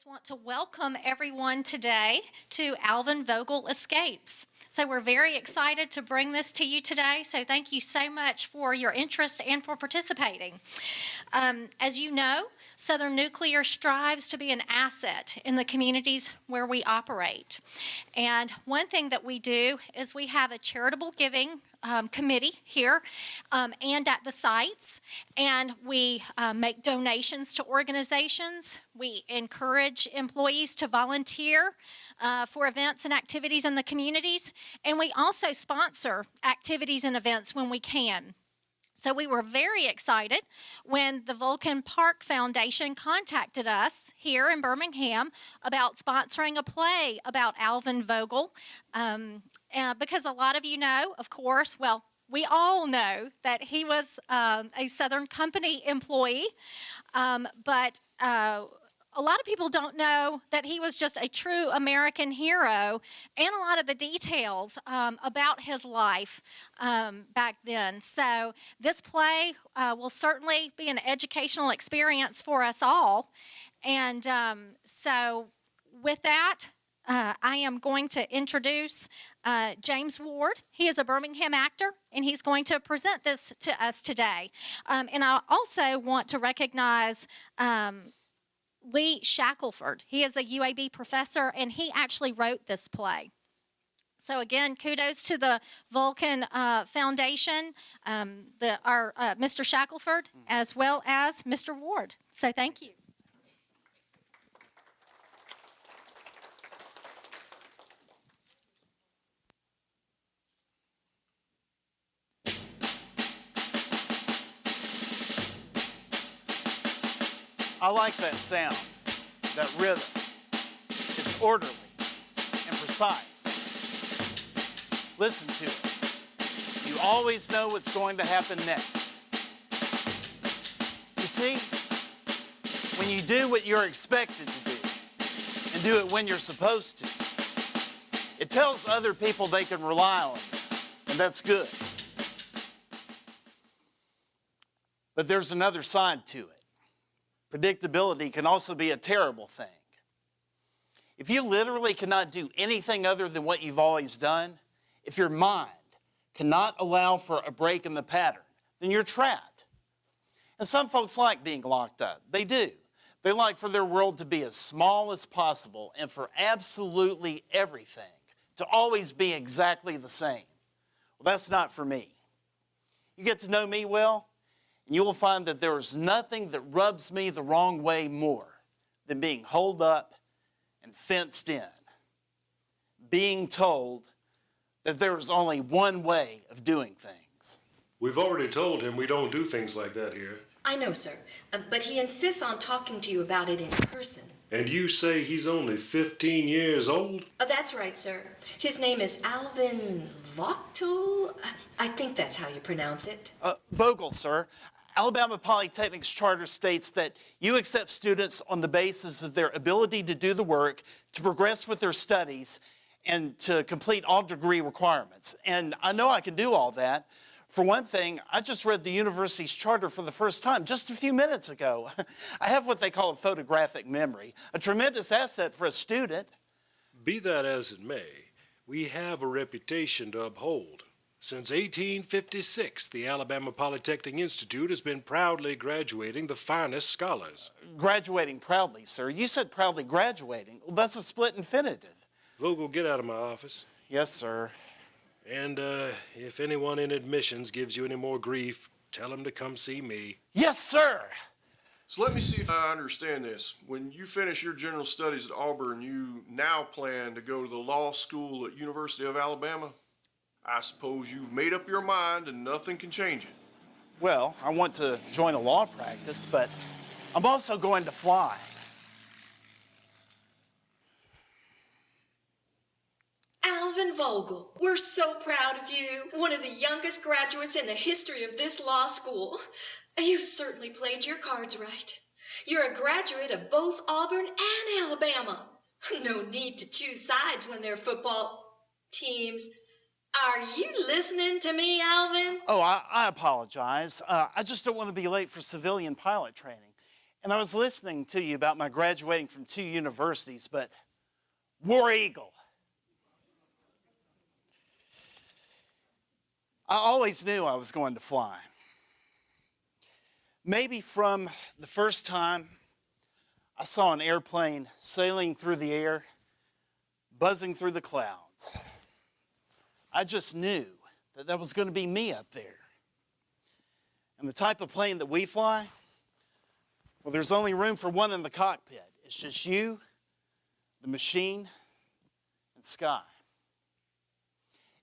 just want to welcome everyone today to Alvin Vogtle Escapes. So we're very excited to bring this to you today. So thank you so much for your interest and for participating. As you know, Southern Nuclear strives to be an asset in the communities where we operate. And one thing that we do is we have a charitable giving committee here and at the sites, and we make donations to organizations. We encourage employees to volunteer for events and activities in the communities, and we also sponsor activities and events when we can. So we were very excited when the Vulcan Park Foundation contacted us here in Birmingham about sponsoring a play about Alvin Vogtle, because a lot of you know, of course, well, we all know that he was a Southern Company employee, but a lot of people don't know that he was just a true American hero, and a lot of the details about his life back then. So this play will certainly be an educational experience for us all. And so with that, I am going to introduce James Ward. He is a Birmingham actor, and he's going to present this to us today. And I also want to recognize Lee Shackelford. He is a UAB professor, and he actually wrote this play. So again, kudos to the Vulcan Foundation, our Mr. Shackelford, as well as Mr. Ward. So thank you. I like that sound, that rhythm. It's orderly and precise. Listen to it. You always know what's going to happen next. You see, when you do what you're expected to do and do it when you're supposed to, it tells other people they can rely on you, and that's good. But there's another side to it. Predictability can also be a terrible thing. If you literally cannot do anything other than what you've always done, if your mind cannot allow for a break in the pattern, then you're trapped. And some folks like being locked up. They do. They like for their world to be as small as possible and for absolutely everything to always be exactly the same. Well, that's not for me. You get to know me well, and you will find that there is nothing that rubs me the wrong way more than being holed up and fenced in. Being told that there is only one way of doing things. We've already told him we don't do things like that here. I know, sir, but he insists on talking to you about it in person. And you say he's only 15 years old? That's right, sir. His name is Alvin Vogtle. I think that's how you pronounce it. Vogtle, sir. Alabama Polytechnic's charter states that you accept students on the basis of their ability to do the work, to progress with their studies, and to complete all degree requirements. And I know I can do all that. For one thing, I just read the university's charter for the first time just a few minutes ago. I have what they call a photographic memory, a tremendous asset for a student. Be that as it may, we have a reputation to uphold. Since 1856, the Alabama Polytechnic Institute has been proudly graduating the finest scholars. Graduating proudly, sir. You said proudly graduating. Well, that's a split infinitive. Vogel, get out of my office. Yes, sir. And if anyone in admissions gives you any more grief, tell him to come see me. Yes, sir. So let me see if I understand this. When you finish your general studies at Auburn, you now plan to go to the law school at University of Alabama? I suppose you've made up your mind and nothing can change it. Well, I want to join a law practice, but I'm also going to fly. Alvin Vogtle, we're so proud of you. One of the youngest graduates in the history of this law school. You certainly played your cards right. You're a graduate of both Auburn and Alabama. No need to choose sides when they're football teams. Are you listening to me, Alvin? Oh, I apologize. I just don't want to be late for civilian pilot training. And I was listening to you about my graduating from 2 universities, but War Eagle. I always knew I was going to fly. Maybe from the first time I saw an airplane sailing through the air, buzzing through the clouds, I just knew that that was going to be me up there. And the type of plane that we fly, well, there's only room for one in the cockpit. It's just you, the machine, and sky.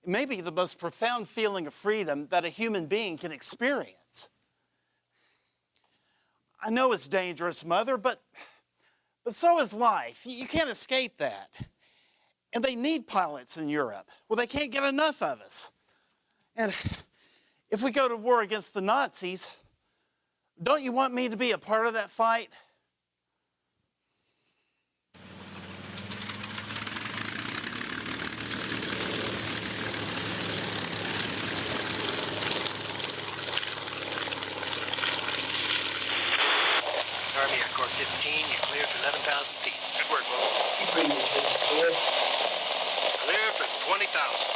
It may be the most profound feeling of freedom that a human being can experience. I know it's dangerous, Mother, but so is life. You can't escape that. And they need pilots in Europe. Well, they can't get enough of us. And if we go to war against the Nazis, don't you want me to be a part of that fight? Army Air Corps 15, you're cleared for 11,000 feet. Good work, Vogtle. Clear for 20,000.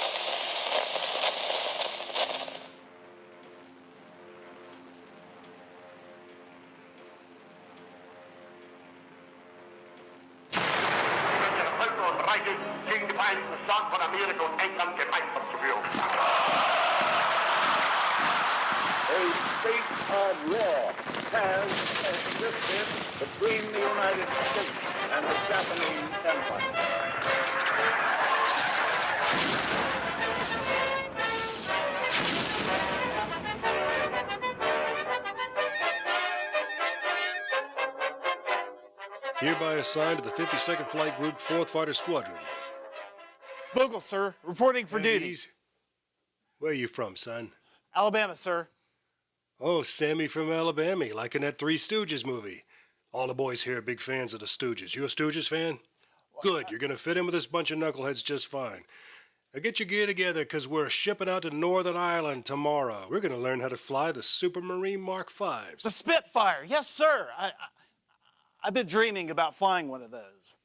Gegen die Vereinigten Staaten von Amerika und England gemeinsam zu führen. A state of war has existed between the United States and the Japanese Empire. Hereby assigned to the 52nd Flight Group, 4th Fighter Squadron. Vogtle, sir, reporting for duty. Ladies, where you from, son? Alabama, sir. Oh, Sammy from Alabama, like in that Three Stooges movie. All the boys here are big fans of the Stooges. You a Stooges fan? Good, you're gonna fit in with this bunch of knuckleheads just fine. Now get your gear together, because we're shipping out to Northern Ireland tomorrow. We're gonna learn how to fly the Supermarine Mark Vs. The Spitfire, yes, sir. I've been dreaming about flying one of those.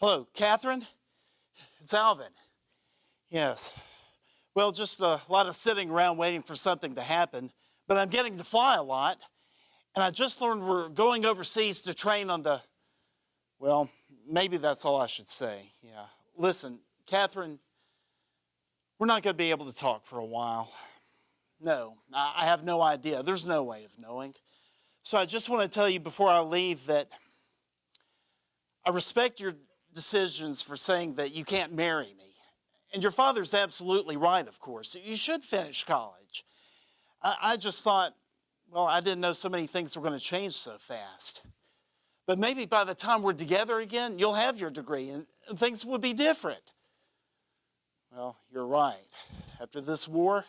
Hello, Catherine? It's Alvin. Yes. Well, just a lot of sitting around waiting for something to happen, but I'm getting to fly a lot, and I just learned we're going overseas to train on the, well, maybe that's all I should say, yeah. Listen, Catherine, we're not going to be able to talk for a while. No, I have no idea. There's no way of knowing. So I just want to tell you before I leave that I respect your decisions for saying that you can't marry me. And your father's absolutely right, of course. You should finish college. I just thought, well, I didn't know so many things were going to change so fast. But maybe by the time we're together again, you'll have your degree and things will be different. Well, you're right. After this war,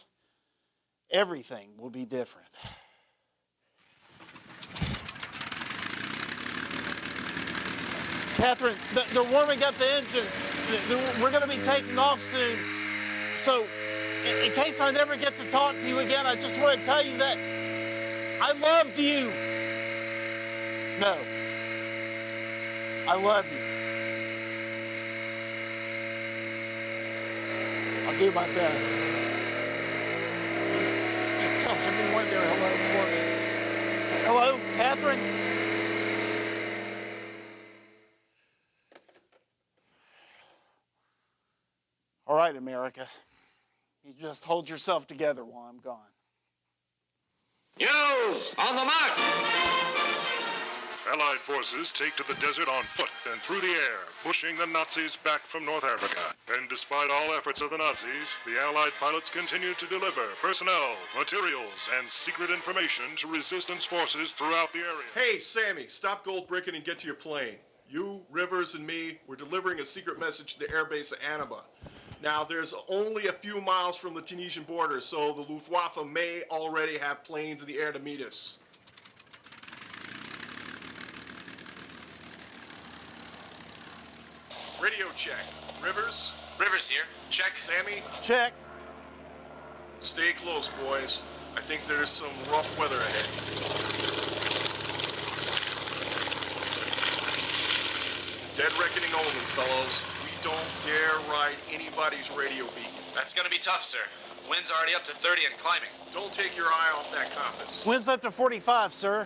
everything will be different. Catherine, they're warming up the engines. We're going to be taking off soon. So, in case I never get to talk to you again, I just want to tell you that I loved you. No, I love you. I'll do my best. Just tell everyone there hello for me. Hello, Catherine? All right, America. You just hold yourself together while I'm gone. News on the mark! Allied forces take to the desert on foot and through the air, pushing the Nazis back from North Africa. And despite all efforts of the Nazis, the Allied pilots continue to deliver personnel, materials, and secret information to resistance forces throughout the area. Hey, Sammy, stop gold bricking and get to your plane. You, Rivers, and me, we're delivering a secret message to the airbase at Annaba. Now, there's only a few miles from the Tunisian border, so the Luftwaffe may already have planes in the air to meet us. Radio check. Rivers? Rivers here. Check. Sammy? Check. Stay close, boys. I think there's some rough weather ahead. Dead reckoning only, fellows. We don't dare ride anybody's radio beacon. That's gonna be tough, sir. Wind's already up to 30 and climbing. Don't take your eye off that compass. Wind's up to 45, sir.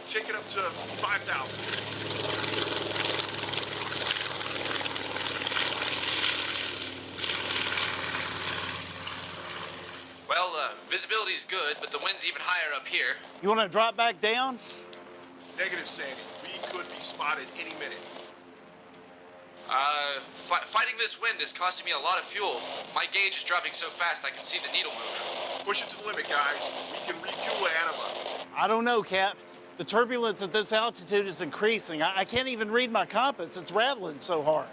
Take it up to 5,000. Well, visibility's good, but the wind's even higher up here. You want to drop back down? Negative, Sandy. We could be spotted any minute. Fighting this wind is costing me a lot of fuel. My gauge is dropping so fast I can see the needle move. Push it to the limit, guys. We can refuel the anima. I don't know, Cap. The turbulence at this altitude is increasing. I can't even read my compass. It's rattling so hard.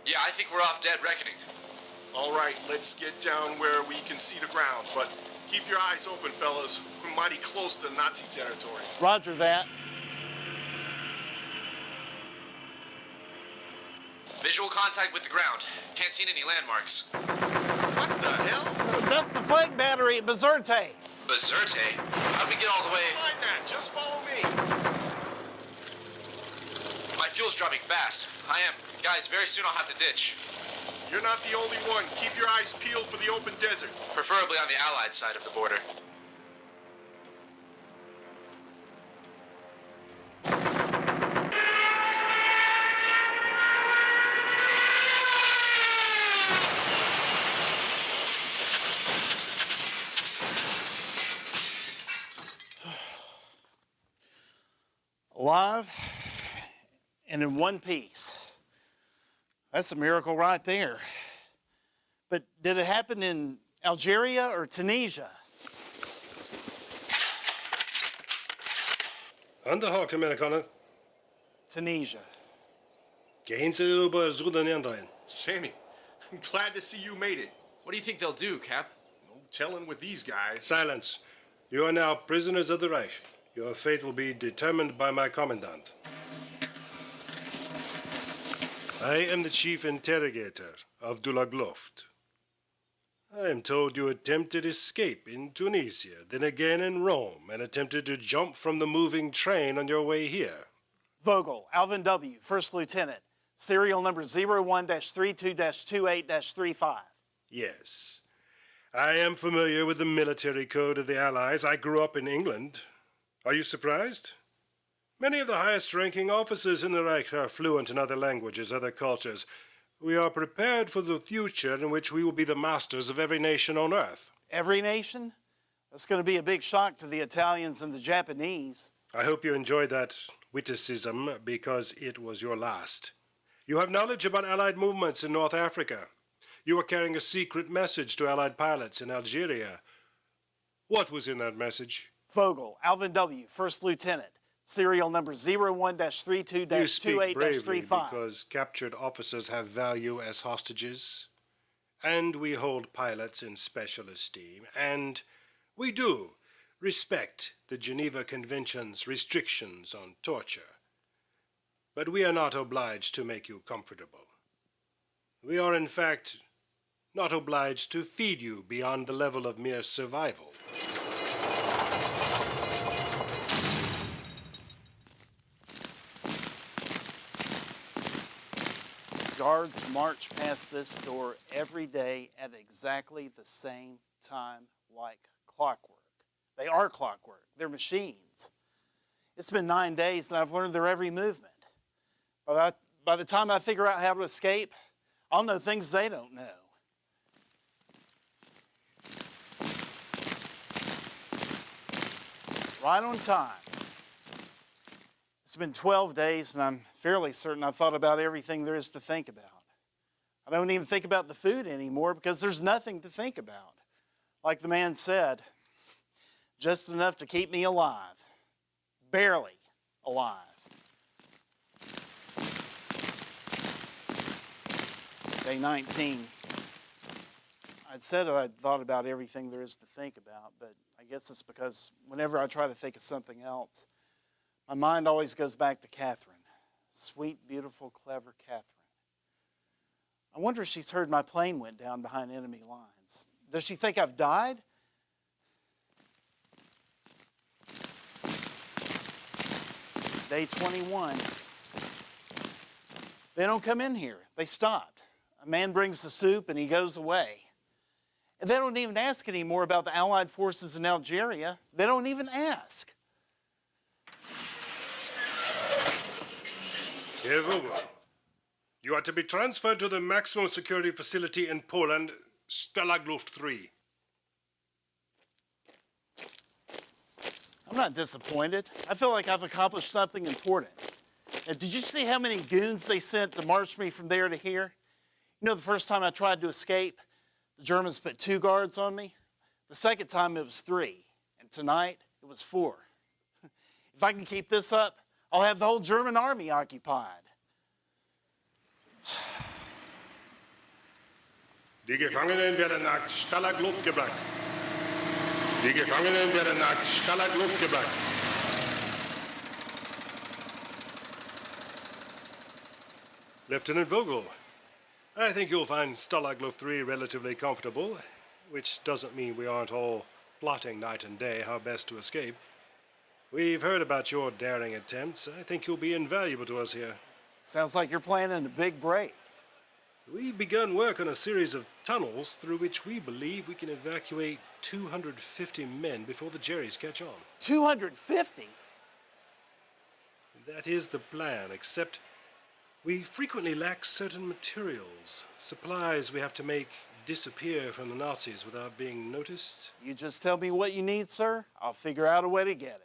Yeah, I think we're off dead reckoning. All right, let's get down where we can see the ground, but keep your eyes open, fellas. We're mighty close to Nazi territory. Roger that. Visual contact with the ground. Can't see any landmarks. What the hell? That's the flag battery at Bizerte. Bizerte? How'd we get all the way? Mind that. Just follow me. My fuel's dropping fast. I am. Guys, very soon I'll have to ditch. You're not the only one. Keep your eyes peeled for the open desert. Preferably on the Allied side of the border. Alive and in one piece. That's a miracle right there. But did it happen in Algeria or Tunisia? Underhak, Amerikaner. Tunisia. Gehen Sie über Süden. Sammy, I'm glad to see you made it. What do you think they'll do, Cap? No telling with these guys. Silence. You are now prisoners of the Reich. Your fate will be determined by my commandant. I am the chief interrogator of Dulagloft. I am told you attempted escape in Tunisia, then again in Rome, and attempted to jump from the moving train on your way here. Vogtle, Alvin W., First Lieutenant, serial number 01-32-28-35. Yes. I am familiar with the military code of the Allies. I grew up in England. Are you surprised? Many of the highest-ranking officers in the Reich are fluent in other languages, other cultures. We are prepared for the future in which we will be the masters of every nation on earth. Every nation? That's going to be a big shock to the Italians and the Japanese. I hope you enjoyed that witticism because it was your last. You have knowledge about Allied movements in North Africa. You are carrying a secret message to Allied pilots in Algeria. What was in that message? Vogtle, Alvin W., First Lieutenant, serial number 01-32-28-35. You speak bravely because captured officers have value as hostages, and we hold pilots in special esteem, and we do respect the Geneva Convention's restrictions on torture. But we are not obliged to make you comfortable. We are, in fact, not obliged to feed you beyond the level of mere survival. Guards march past this door every day at exactly the same time, like clockwork. They are clockwork. They're machines. It's been 9 days and I've learned their every movement. By the time I figure out how to escape, I'll know things they don't know. Right on time. It's been 12 days and I'm fairly certain I've thought about everything there is to think about. I don't even think about the food anymore because there's nothing to think about. Like the man said, just enough to keep me alive. Barely alive. Day 19. I'd said I'd thought about everything there is to think about, but I guess it's because whenever I try to think of something else, my mind always goes back to Catherine. Sweet, beautiful, clever Catherine. I wonder if she's heard my plane went down behind enemy lines. Does she think I've died? Day 21. They don't come in here. They stopped. A man brings the soup and he goes away. And they don't even ask anymore about the Allied forces in Algeria. They don't even ask. Herr Vogel, you are to be transferred to the maximum security facility in Poland, Stalagluf 3. I'm not disappointed. I feel like I've accomplished something important. Now, did you see how many goons they sent to march me from there to here? You know, the first time I tried to escape, the Germans put 2 guards on me. The second time it was 3. And tonight it was 4. If I can keep this up, I'll have the whole German army occupied. Die Gefangenen werden nach Stalagluf gebracht. Die Gefangenen werden nach Stalagluf gebracht. Lieutenant Vogel, I think you'll find Stalagluf 3 relatively comfortable, which doesn't mean we aren't all plotting night and day how best to escape. We've heard about your daring attempts. I think you'll be invaluable to us here. Sounds like you're planning a big break. We've begun work on a series of tunnels through which we believe we can evacuate 250 men before the Jerrys catch on. 250? That is the plan, except we frequently lack certain materials, supplies we have to make disappear from the Nazis without being noticed. You just tell me what you need, sir. I'll figure out a way to get it.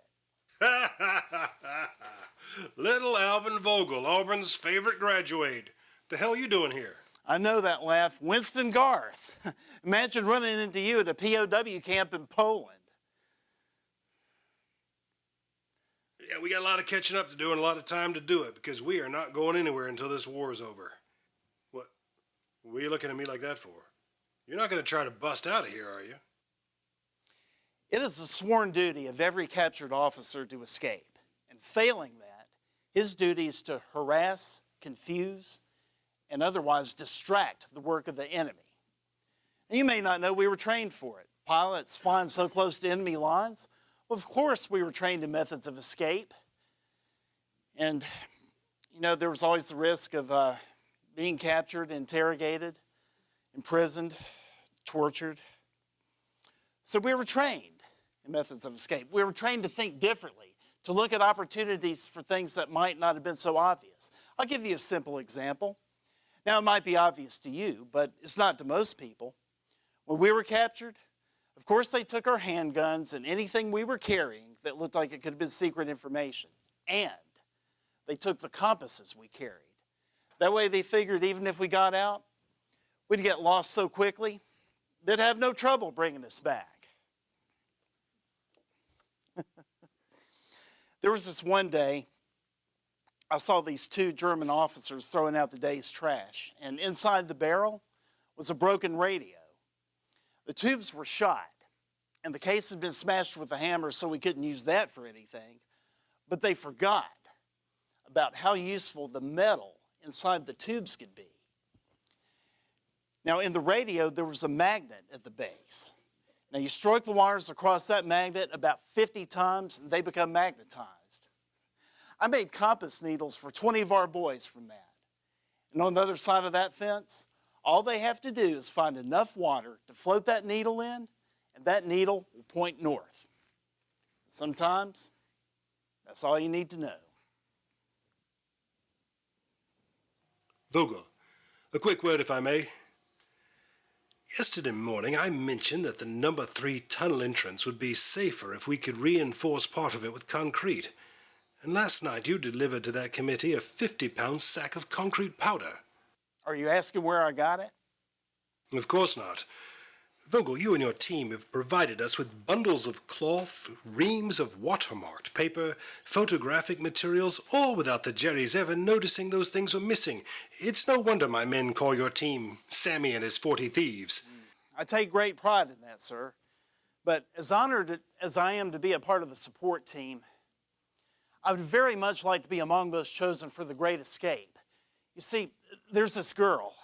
Little Alvin Vogel, Auburn's favorite graduate. The hell you doing here? I know that laugh. Winston Garth. Imagine running into you at a POW camp in Poland. Yeah, we got a lot of catching up to do and a lot of time to do it because we are not going anywhere until this war is over. What are you looking at me like that for? You're not going to try to bust out of here, are you? It is the sworn duty of every captured officer to escape. And failing that, his duty is to harass, confuse, and otherwise distract the work of the enemy. And you may not know we were trained for it. Pilots flying so close to enemy lines, well, of course we were trained in methods of escape. And, you know, there was always the risk of being captured, interrogated, imprisoned, tortured. So we were trained in methods of escape. We were trained to think differently, to look at opportunities for things that might not have been so obvious. I'll give you a simple example. Now, it might be obvious to you, but it's not to most people. When we were captured, of course, they took our handguns and anything we were carrying that looked like it could have been secret information. And they took the compasses we carried. That way they figured even if we got out, we'd get lost so quickly, they'd have no trouble bringing us back. There was this one day, I saw these 2 German officers throwing out the day's trash, and inside the barrel was a broken radio. The tubes were shot, and the case had been smashed with a hammer so we couldn't use that for anything, but they forgot about how useful the metal inside the tubes could be. Now, in the radio, there was a magnet at the base. Now, you stroke the wires across that magnet about 50 times, and they become magnetized. I made compass needles for 20 of our boys from that. And on the other side of that fence, all they have to do is find enough water to float that needle in, and that needle will point north. Sometimes, that's all you need to know. Vogel, a quick word if I may. Yesterday morning I mentioned that the number 3 tunnel entrance would be safer if we could reinforce part of it with concrete. And last night you delivered to that committee a 50-pound sack of concrete powder. Are you asking where I got it? Of course not. Vogel, you and your team have provided us with bundles of cloth, reams of watermarked paper, photographic materials, all without the Jerrys ever noticing those things were missing. It's no wonder my men call your team Sammy and his 40 Thieves. I take great pride in that, sir. But as honored as I am to be a part of the support team, I would very much like to be among those chosen for the Great Escape. You see, there's this girl.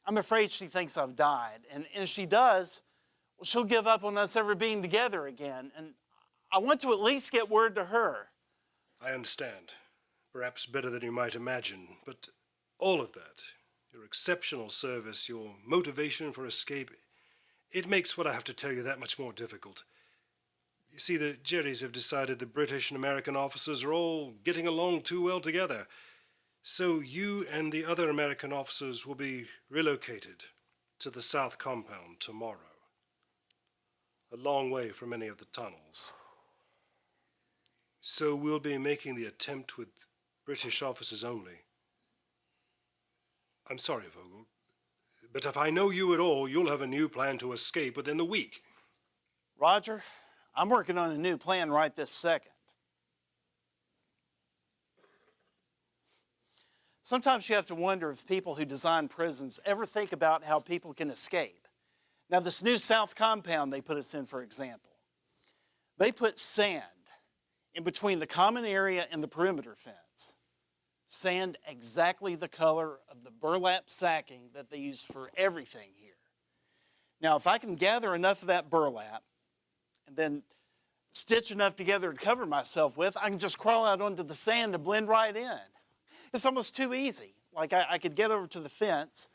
I'm afraid she thinks I've died. And if she does, well, she'll give up on us ever being together again. And I want to at least get word to her. I understand. Perhaps better than you might imagine. But all of that, your exceptional service, your motivation for escape, it makes what I have to tell you that much more difficult. You see, the Jerrys have decided the British and American officers are all getting along too well together. So you and the other American officers will be relocated to the South Compound tomorrow. A long way from any of the tunnels. So we'll be making the attempt with British officers only. I'm sorry, Vogtle, but if I know you at all, you'll have a new plan to escape within the week. Roger, I'm working on a new plan right this second. Sometimes you have to wonder if people who design prisons ever think about how people can escape. Now, this new South Compound they put us in, for example, they put sand in between the common area and the perimeter fence. Sand exactly the color of the burlap sacking that they use for everything here. Now, if I can gather enough of that burlap and then stitch enough together to cover myself with, I can just crawl out onto the sand and blend right in. It's almost too easy. Like I could get over to the fence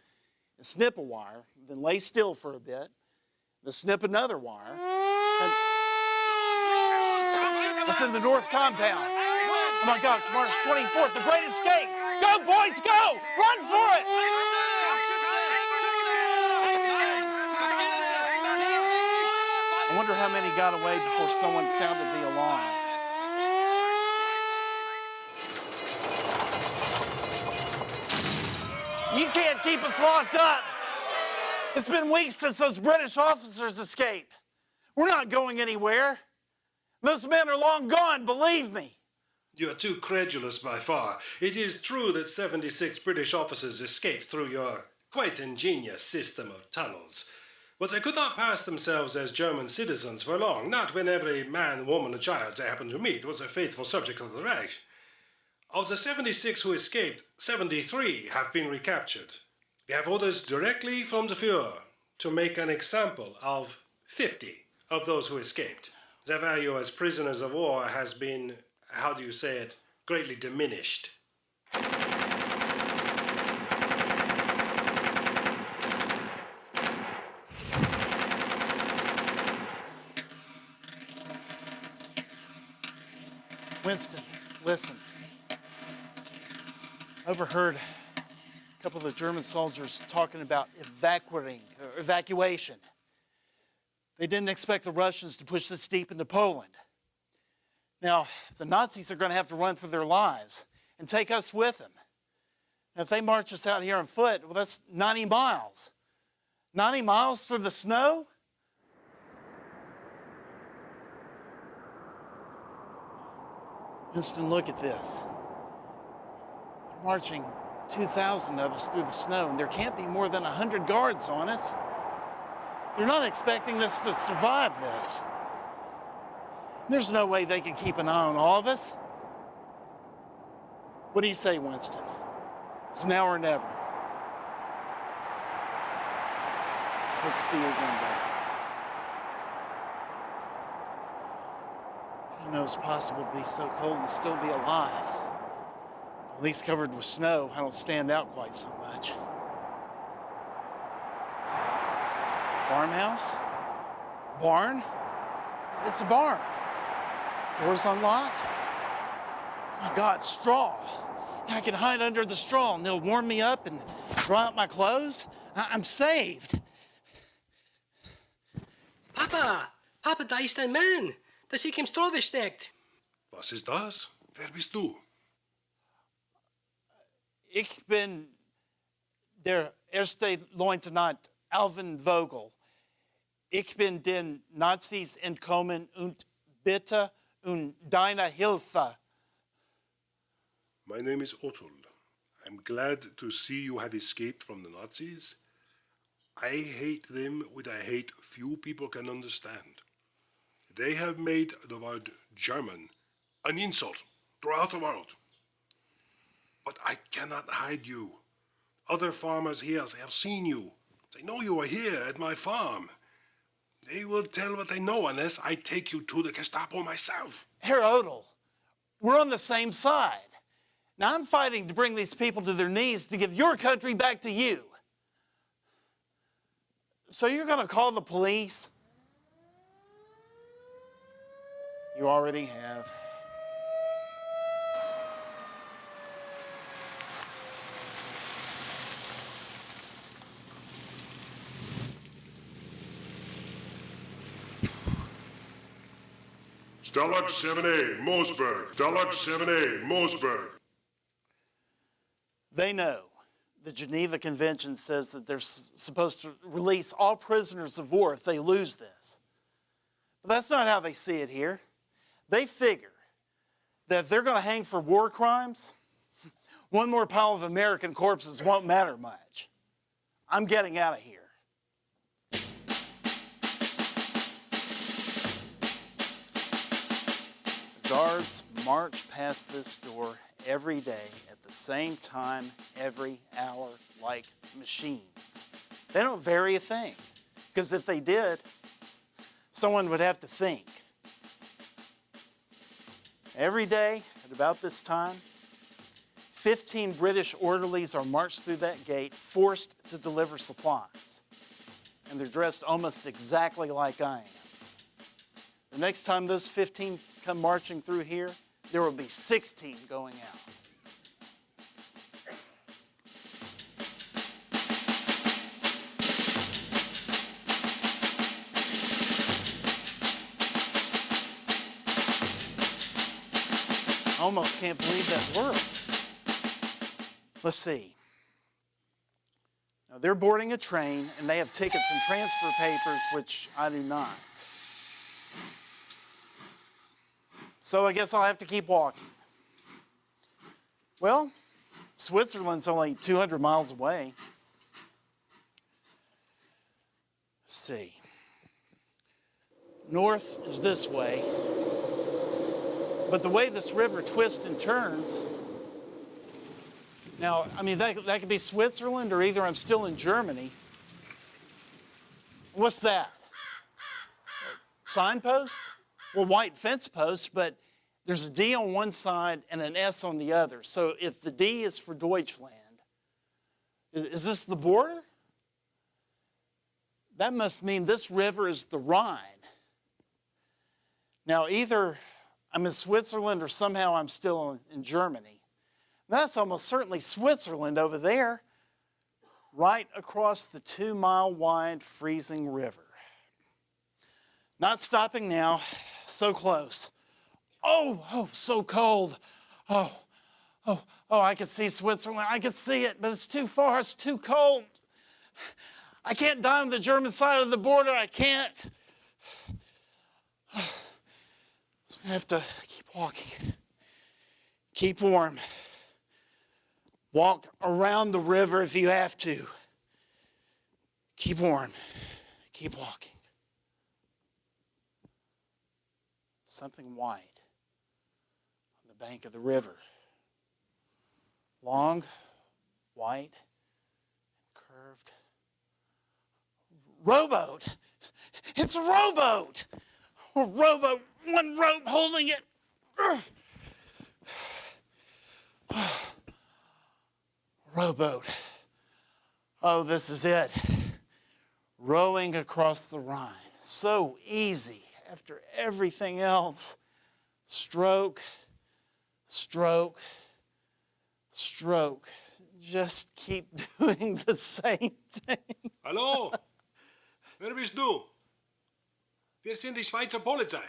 and snip a wire, then lay still for a bit, then snip another wire. And it's in the North Compound. Oh my God, it's March 24th, the Great Escape. Go, boys, go! Run for it! I wonder how many got away before someone sounded the alarm. You can't keep us locked up. It's been weeks since those British officers escaped. We're not going anywhere. Those men are long gone, believe me. You are too credulous by far. It is true that 76 British officers escaped through your quite ingenious system of tunnels. But they could not pass themselves as German citizens for long, not when every man, woman, and child they happened to meet was a faithful subject of the Reich. Of the 76 who escaped, 73 have been recaptured. We have orders directly from the Führer to make an example of 50 of those who escaped. Their value as prisoners of war has been, how do you say it, greatly diminished. Winston, listen. Overheard a couple of the German soldiers talking about evacuation. They didn't expect the Russians to push this deep into Poland. Now, the Nazis are going to have to run for their lives and take us with them. Now, if they march us out here on foot, well, that's 90 miles. 90 miles through the snow? Winston, look at this. They're marching 2,000 of us through the snow, and there can't be more than 100 guards on us. They're not expecting us to survive this. There's no way they can keep an eye on all of us. What do you say, Winston? It's now or never. Hope to see you again, buddy. Who knows, possible to be so cold and still be alive. At least covered with snow, I don't stand out quite so much. Is that a farmhouse? Barn? It's a barn. Doors unlocked. Oh my God, straw. I can hide under the straw and they'll warm me up and dry out my clothes. I'm saved. Papa, da ist ein Mann. Das sich im Stroh versteckt. Was ist das? Wer bist du? Ich bin der erste Leutnant Alvin Vogtle. Ich bin den Nazis entkommen und bitte um deine Hilfe. My name is Otto. I'm glad to see you have escaped from the Nazis. I hate them with a hate few people can understand. They have made the word German an insult throughout the world. But I cannot hide you. Other farmers here have seen you. They know you are here at my farm. They will tell what they know unless I take you to the Gestapo myself. Herr Odell, we're on the same side. Now I'm fighting to bring these people to their knees to give your country back to you. So you're going to call the police? You already have. Stalag 7A, Moosburg. Stalag 7A, Moosburg. They know. The Geneva Convention says that they're supposed to release all prisoners of war if they lose this. But that's not how they see it here. They figure that if they're going to hang for war crimes, one more pile of American corpses won't matter much. I'm getting out of here. The guards march past this door every day at the same time, every hour, like machines. They don't vary a thing, because if they did, someone would have to think. Every day at about this time, 15 British orderlies are marched through that gate, forced to deliver supplies. And they're dressed almost exactly like I am. The next time those 15 come marching through here, there will be 16 going out. I almost can't believe that worked. Let's see. Now they're boarding a train and they have tickets and transfer papers, which I do not. So I guess I'll have to keep walking. Well, Switzerland's only 200 miles away. Let's see. North is this way. But the way this river twists and turns, now, I mean, that could be Switzerland or either I'm still in Germany. What's that? Signpost? Well, white fence post, but there's a D on one side and an S on the other. So if the D is for Deutschland, is this the border? That must mean this river is the Rhine. Now, either I'm in Switzerland or somehow I'm still in Germany. That's almost certainly Switzerland over there, right across the 2-mile wide freezing river. Not stopping now, so close. Oh, so cold. Oh, I can see Switzerland. I can see it, but it's too far, it's too cold. I can't die on the German side of the border, I can't. So I have to keep walking. Keep warm. Walk around the river if you have to. Keep warm. Keep walking. Something white on the bank of the river. Long, white, and curved. Rowboat. It's a rowboat. A rowboat. One rope holding it. Rowboat. Oh, this is it. Rowing across the Rhine. So easy after everything else. Stroke, stroke, stroke. Just keep doing the same thing. Hallo? Wer bist du? Wir sind die Schweizer Polizei.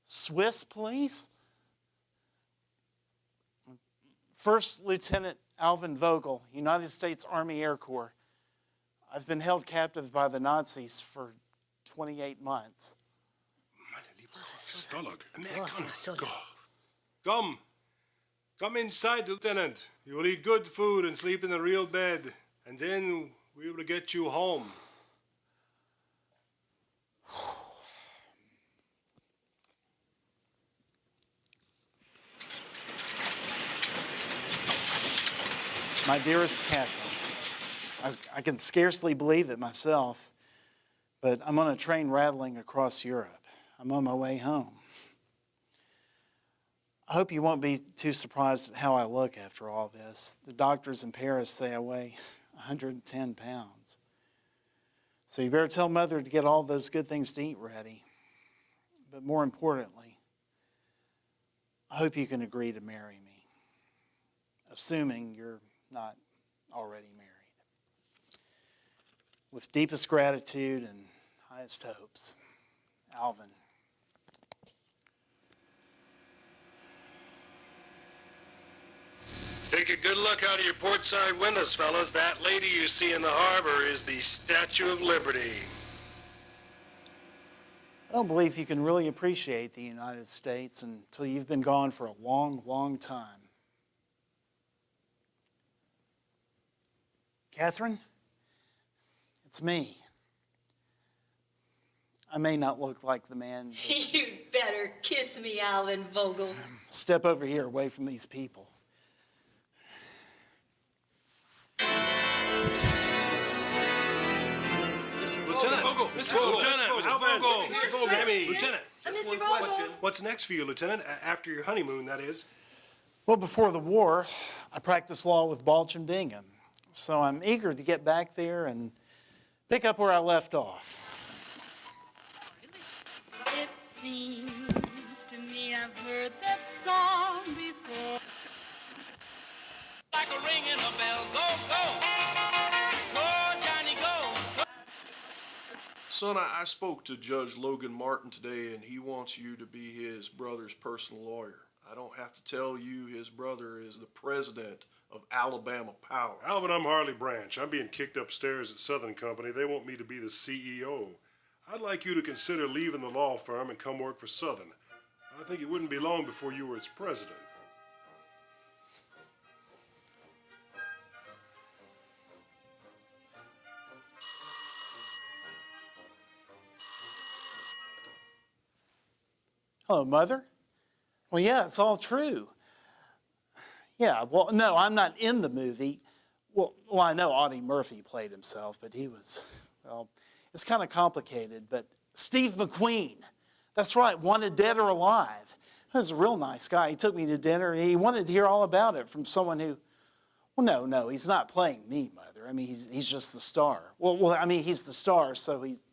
Swiss police? First Lieutenant Alvin Vogtle, United States Army Air Corps. I've been held captive by the Nazis for 28 months. Meine liebe Stalag, Amerikaner. Come inside, Lieutenant. You will eat good food and sleep in a real bed, and then we will get you home. My dearest Catherine, I can scarcely believe it myself, but I'm on a train rattling across Europe. I'm on my way home. I hope you won't be too surprised at how I look after all this. The doctors in Paris say I weigh 110 pounds. So you better tell Mother to get all those good things to eat ready. But more importantly, I hope you can agree to marry me, assuming you're not already married. With deepest gratitude and highest hopes, Alvin. Take a good look out of your port side windows, fellas. That lady you see in the harbor is the Statue of Liberty. I don't believe you can really appreciate the United States until you've been gone for a long, long time. Catherine, it's me. I may not look like the man. You'd better kiss me, Alvin Vogtle. Step over here away from these people. Lieutenant Vogtle! Mr. Lieutenant! Alvin! Sammy! Lieutenant! Mr. Vogtle! What's next for you, Lieutenant? After your honeymoon, that is. Well, before the war, I practiced law with Balch and Bingham. So I'm eager to get back there and pick up where I left off. It seems to me I've heard that song before. Like a ringing a bell, go, go. Go, Johnny, go. Son, I spoke to Judge Logan Martin today, and he wants you to be his brother's personal lawyer. I don't have to tell you his brother is the president of Alabama Power. Alvin, I'm Harley Branch. I'm being kicked upstairs at Southern Company. They want me to be the CEO. I'd like you to consider leaving the law firm and come work for Southern. I think it wouldn't be long before you were its president. Hello, Mother. Well, yeah, it's all true. Yeah, well, no, I'm not in the movie. Well, I know Audie Murphy played himself, but he was, well, it's kind of complicated. But Steve McQueen, that's right, wanted dead or alive. He was a real nice guy. He took me to dinner. He wanted to hear all about it from someone who, well, no, he's not playing me, Mother. I mean, he's just the star. Well, I mean, he's the star, so he's,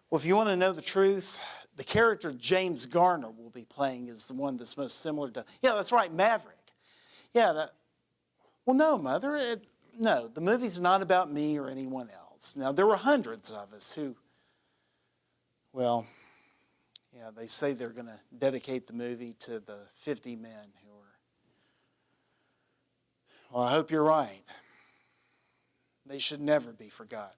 well, if you want to know the truth, the character James Garner will be playing is the one that's most similar to, yeah, that's right, Maverick. Yeah, well, no, Mother, no, the movie's not about me or anyone else. Now, there were hundreds of us who, well, yeah, they say they're going to dedicate the movie to the 50 men who were, well, I hope you're right. They should never be forgotten.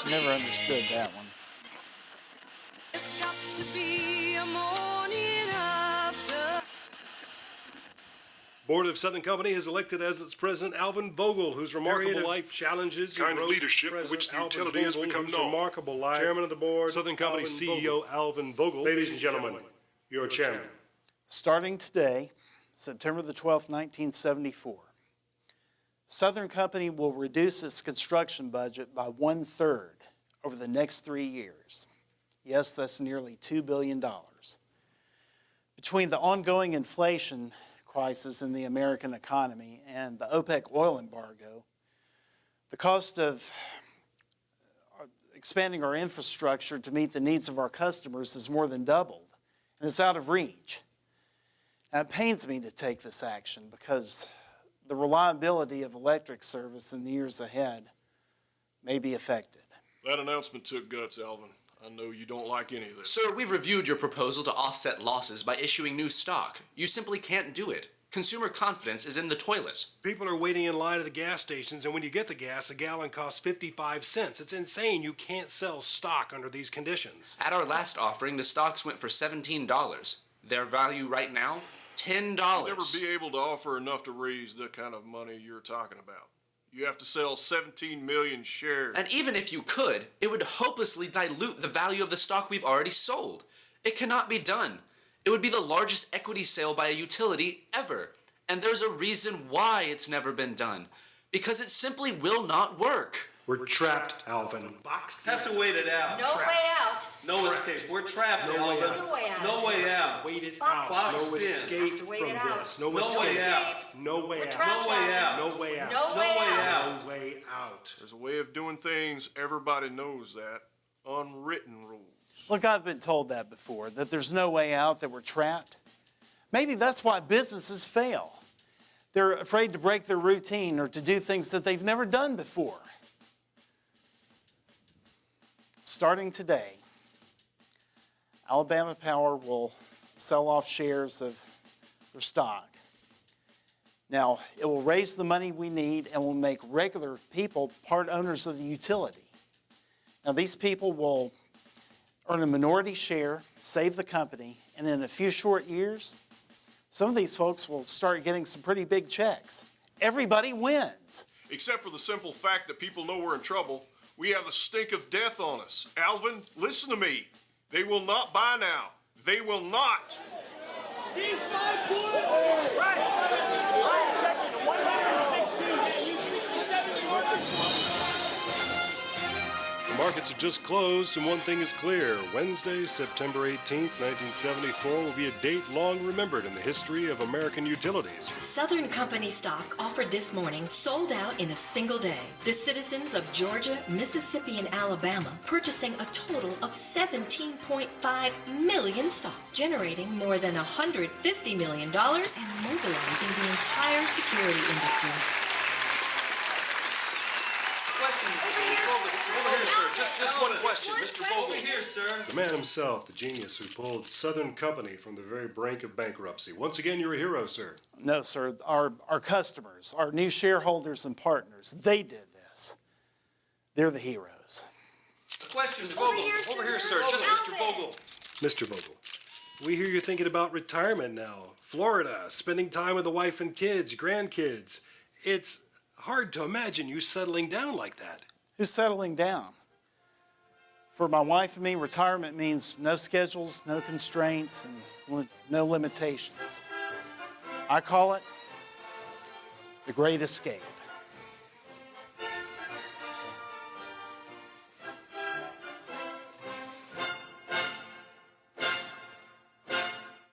Never understood that one. It's got to be a morning after. Board of Southern Company has elected as its president Alvin Vogtle, whose remarkable life challenges Kind of leadership for which the utility has become known. Remarkable life. Chairman of the board, Southern Company CEO Alvin Vogtle. Ladies and gentlemen, your chairman. Starting today, September the 12th, 1974, Southern Company will reduce its construction budget by 1/3 over the next 3 years. Yes, that's nearly $2 billion. Between the ongoing inflation crisis in the American economy and the OPEC oil embargo, the cost of expanding our infrastructure to meet the needs of our customers has more than doubled, and it's out of reach. Now, it pains me to take this action because the reliability of electric service in the years ahead may be affected. That announcement took guts, Alvin. I know you don't like any of this. Sir, we've reviewed your proposal to offset losses by issuing new stock. You simply can't do it. Consumer confidence is in the toilet. People are waiting in line at the gas stations, and when you get the gas, a gallon costs 55 cents. It's insane. You can't sell stock under these conditions. At our last offering, the stocks went for $17. Their value right now, $10. You'll never be able to offer enough to raise the kind of money you're talking about. You have to sell 17 million shares. And even if you could, it would hopelessly dilute the value of the stock we've already sold. It cannot be done. It would be the largest equity sale by a utility ever. And there's a reason why it's never been done. Because it simply will not work. We're trapped, Alvin. Have to wait it out. No way out. No escape. We're trapped, Alvin. No way out. No way out. Wait it Boxed out. Boxed No in. escape Have to wait from it out. this. No No escape. way out. No way We're out. trapped, No way out. No way out. No way out. No way out. There's a way of doing things. Everybody knows that. Unwritten rules. Look, I've been told that before, that there's no way out, that we're trapped. Maybe that's why businesses fail. They're afraid to break their routine or to do things that they've never done before. Starting today, Alabama Power will sell off shares of their stock. Now, it will raise the money we need and will make regular people part owners of the utility. Now, these people will earn a minority share, save the company, and in a few short years, some of these folks will start getting some pretty big checks. Everybody wins. Except for the simple fact that people know we're in trouble. We have the stink of death on us. Alvin, listen to me. They will not buy now. They will not. The markets are just closed, and one thing is clear. Wednesday, September 18th, 1974, will be a date long remembered in the history of American utilities. Southern Company stock offered this morning sold out in a single day. The citizens of Georgia, Mississippi, and Alabama purchasing a total of 17.5 million stock, generating more than $150 million and mobilizing the entire security industry. Question. Over here, sir. Just one question. Mr. Vogtle. Over here, sir. The man himself, the genius who pulled Southern Company from the very brink of bankruptcy. Once again, you're a hero, sir. No, sir. Our customers, our new shareholders and partners, they did this. They're the heroes. Question. Vogtle. Over here, sir. Just Mr. Vogtle. Mr. Vogtle, we hear you're thinking about retirement now. Florida, spending time with the wife and kids, grandkids. It's hard to imagine you settling down like that. Who's settling down? For my wife and me, retirement means no schedules, no constraints, and no limitations. I call it the Great Escape.